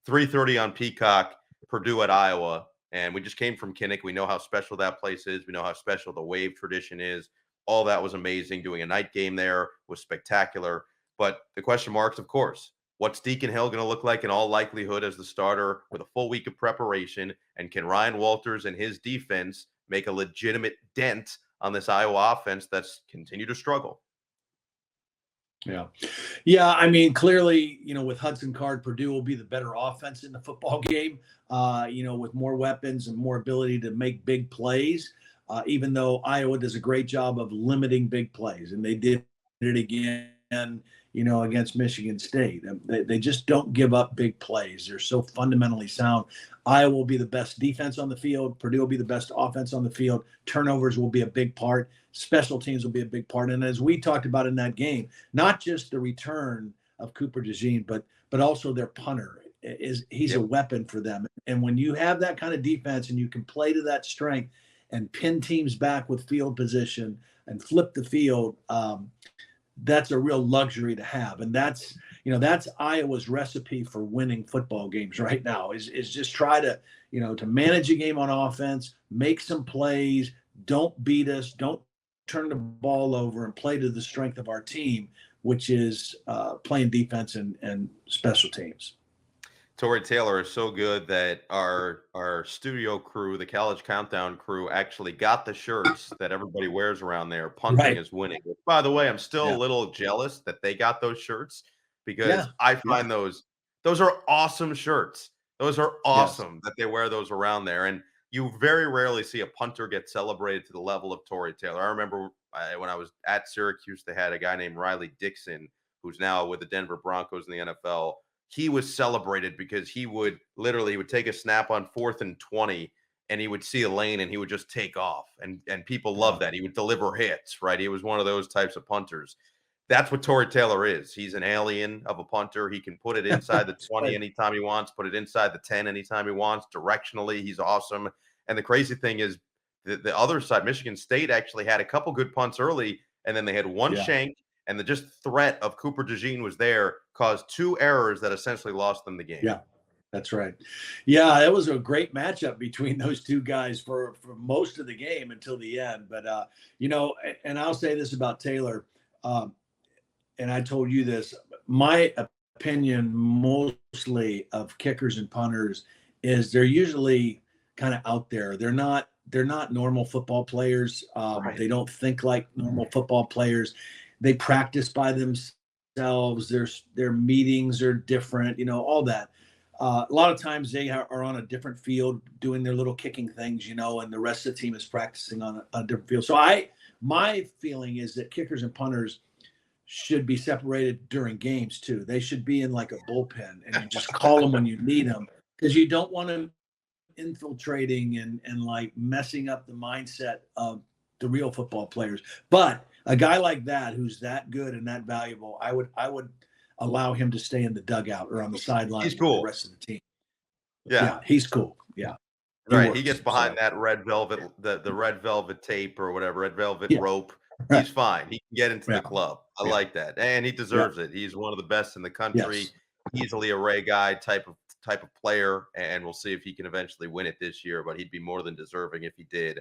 3:30 on Peacock, Purdue at Iowa. And we just came from Kinnick. We know how special that place is. We know how special the Wave tradition is. All that was amazing. Doing a night game there was spectacular. But the question marks, of course, what's Deacon Hill going to look like in all likelihood as the starter with a full week of preparation? And can Ryan Walters and his defense make a legitimate dent on this Iowa offense that's continued to struggle? Yeah. Yeah. I mean, clearly, with Hudson Card, Purdue will be the better offense in the football game, with more weapons and more ability to make big plays, even though Iowa does a great job of limiting big plays. And they did it again, against Michigan State. They just don't give up big plays. They're so fundamentally sound. Iowa will be the best defense on the field. Purdue will be the best offense on the field. Turnovers will be a big part. Special teams will be a big part. And as we talked about in that game, not just the return of Cooper DeJean, but also their punter. He's a weapon for them. And when you have that kind of defense and you can play to that strength and pin teams back with field position and flip the field, that's a real luxury to have. And that's Iowa's recipe for winning football games right now is just try to, to manage a game on offense, make some plays, don't beat us, don't turn the ball over, and play to the strength of our team, which is playing defense and special teams. Tory Taylor is so good that our studio crew, the College Countdown crew, actually got the shirts that everybody wears around there. Punting is winning. By the way, I'm still a little jealous that they got those shirts because I find those are awesome shirts. Those are awesome that they wear those around there. And you very rarely see a punter get celebrated to the level of Tory Taylor. I remember when I was at Syracuse, they had a guy named Riley Dixon, who's now with the Denver Broncos in the NFL. He was celebrated because he would take a snap on 4th and 20 and he would see a lane and he would just take off. And people love that. He would deliver hits, right? He was one of those types of punters. That's what Tory Taylor is. He's an alien of a punter. He can put it inside the 20 anytime he wants, put it inside the 10 anytime he wants. Directionally, he's awesome. And the crazy thing is the other side, Michigan State actually had a couple good punts early, and then they had one shank, and the just threat of Cooper DeJean was there, caused 2 errors that essentially lost them the game. Yeah, that's right. Yeah, it was a great matchup between those two guys for most of the game until the end. But, and I'll say this about Taylor, and I told you this, my opinion mostly of kickers and punters is they're usually kind of out there. They're not normal football players. They don't think like normal football players. They practice by themselves. Their meetings are different, all that. A lot of times they are on a different field doing their little kicking things, and the rest of the team is practicing on a different field. So my feeling is that kickers and punters should be separated during games too. They should be in like a bullpen and you just call them when you need them, because you don't want them infiltrating and like messing up the mindset of the real football players. But a guy like that, who's that good and that valuable, I would allow him to stay in the dugout or on the sideline with the rest of the team. Yeah, he's cool. Yeah. He gets behind that red velvet, the red velvet tape or whatever, red velvet rope. He's fine. He can get into the club. I like that. And he deserves it. He's one of the best in the country. Easily a Ray guy type of player. And we'll see if he can eventually win it this year, but he'd be more than deserving if he did.